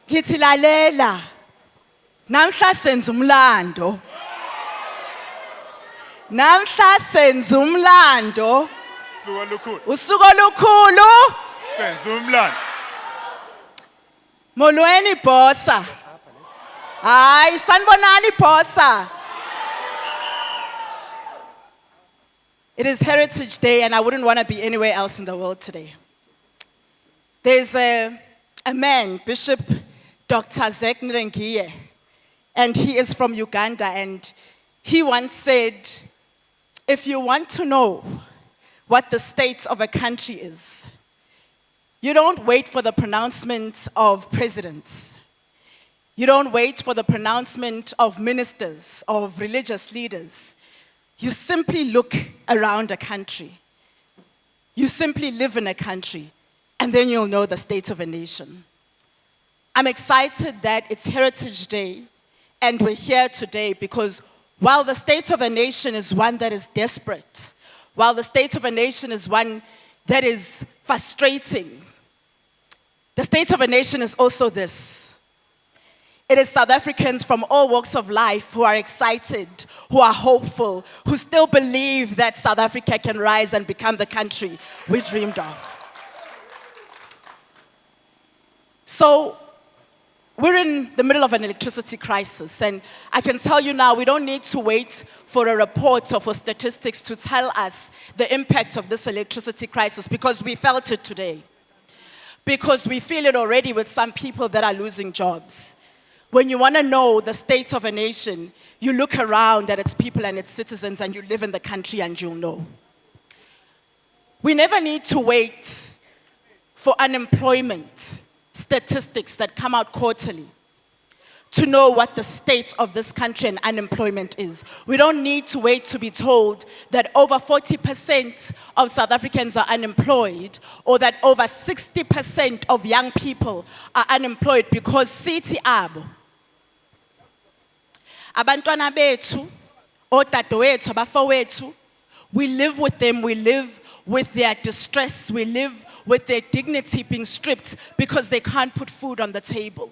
Ngithi lalela. Namhla senza umlando. Namhla senza umlando. Usuku olukhulu. Senza umlando. Molweni BOSA. Hayi sanibonani BOSA. It is Heritage Day and I wouldn't want to be anywhere else in the world today. There's a man, Bishop Dr. Zek Nrengiye, and he is from Uganda, and he once said, if you want to know what the state of a country is, you don't wait for the pronouncement of presidents. You don't wait for the pronouncement of ministers, of religious leaders. You simply look around a country. You simply live in a country, and then you'll know the state of a nation. I'm excited that it's Heritage Day, and we're here today because while the state of a nation is one that is desperate, while the state of a nation is one that is frustrating, the state of a nation is also this. It is South Africans from all walks of life who are excited, who are hopeful, who still believe that South Africa can rise and become the country we dreamed of. So, we're in the middle of an electricity crisis, and I can tell you now, we don't need to wait for a report or for statistics to tell us the impact of this electricity crisis, because we felt it today. Because we feel it already with some people that are losing jobs. When you want to know the state of a nation, you look around at its people and its citizens, and you live in the country and you'll know. We never need to wait for unemployment statistics that come out quarterly to know what the state of this country and unemployment is. We don't need to wait to be told that over 40% of South Africans are unemployed, or that over 60% of young people are unemployed, because sithi abo abantwana bethu, otadewethu, abafowethu, we live with them, we live with their distress, we live with their dignity being stripped because they can't put food on the table.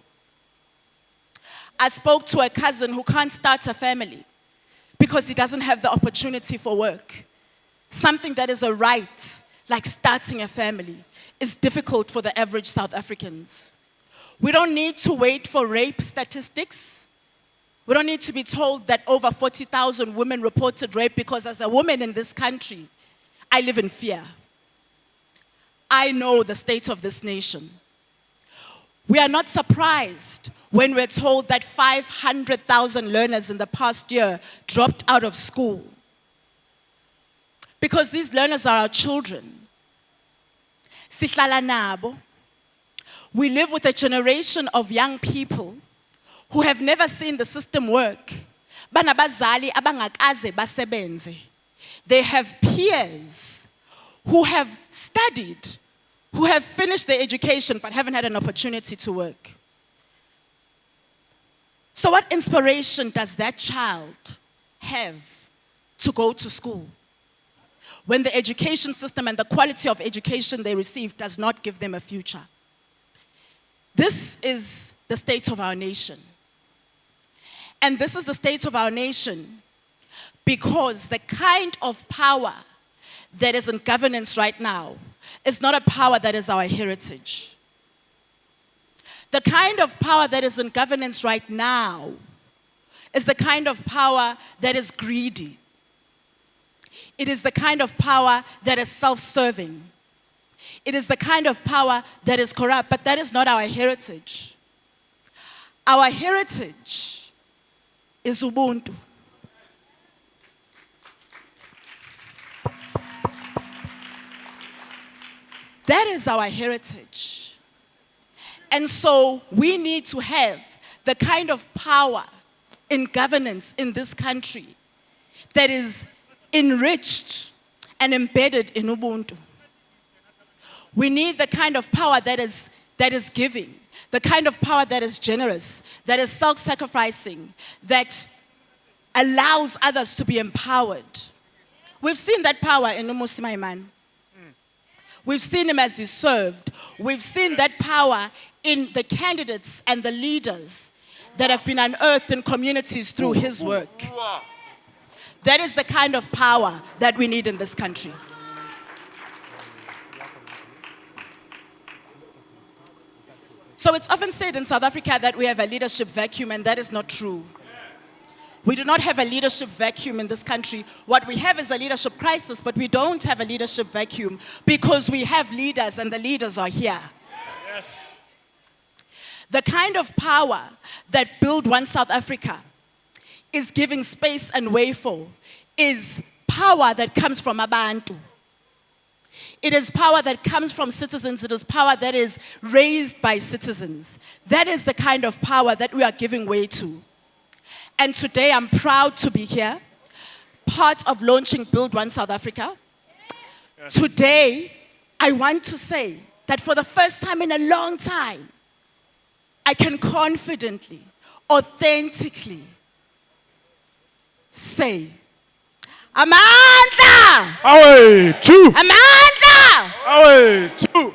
I spoke to a cousin who can't start a family because he doesn't have the opportunity for work. Something that is a right, like starting a family, is difficult for the average South Africans. We don't need to wait for rape statistics. We don't need to be told that over 40,000 women reported rape, because as a woman in this country, I live in fear. I know the state of this nation. We are not surprised when we're told that 500,000 learners in the past year dropped out of school, because these learners are our children. Sihlala nabo. We live with a generation of young people who have never seen the system work. Banabazali abangakaze basebenze. They have peers who have studied, who have finished their education but haven't had an opportunity to work. So what inspiration does that child have to go to school when the education system and the quality of education they receive does not give them a future? This is the state of our nation. And this is the state of our nation because the kind of power that is in governance right now is not a power that is our heritage. The kind of power that is in governance right now is the kind of power that is greedy. It is the kind of power that is self-serving. It is the kind of power that is corrupt, but that is not our heritage. Our heritage is Ubuntu. That is our heritage. And so we need to have the kind of power in governance in this country that is enriched and embedded in Ubuntu. We need the kind of power that is giving, the kind of power that is generous, that is self-sacrificing, that allows others to be empowered. We've seen that power in Umusima Iman. We've seen him as he served. We've seen that power in the candidates and the leaders that have been unearthed in communities through his work. That is the kind of power that we need in this country. So it's often said in South Africa that we have a leadership vacuum, and that is not true. We do not have a leadership vacuum in this country. What we have is a leadership crisis, but we don't have a leadership vacuum because we have leaders, and the leaders are here. Yes. The kind of power that Build One South Africa is giving space and way for is power that comes from abantu. It is power that comes from citizens. It is power that is raised by citizens. That is the kind of power that we are giving way to. And today I'm proud to be here, part of launching Build One South Africa. Yes. Today, I want to say that for the first time in a long time, I can confidently, authentically say, Amandla! Away, two! Amandla! Away, two!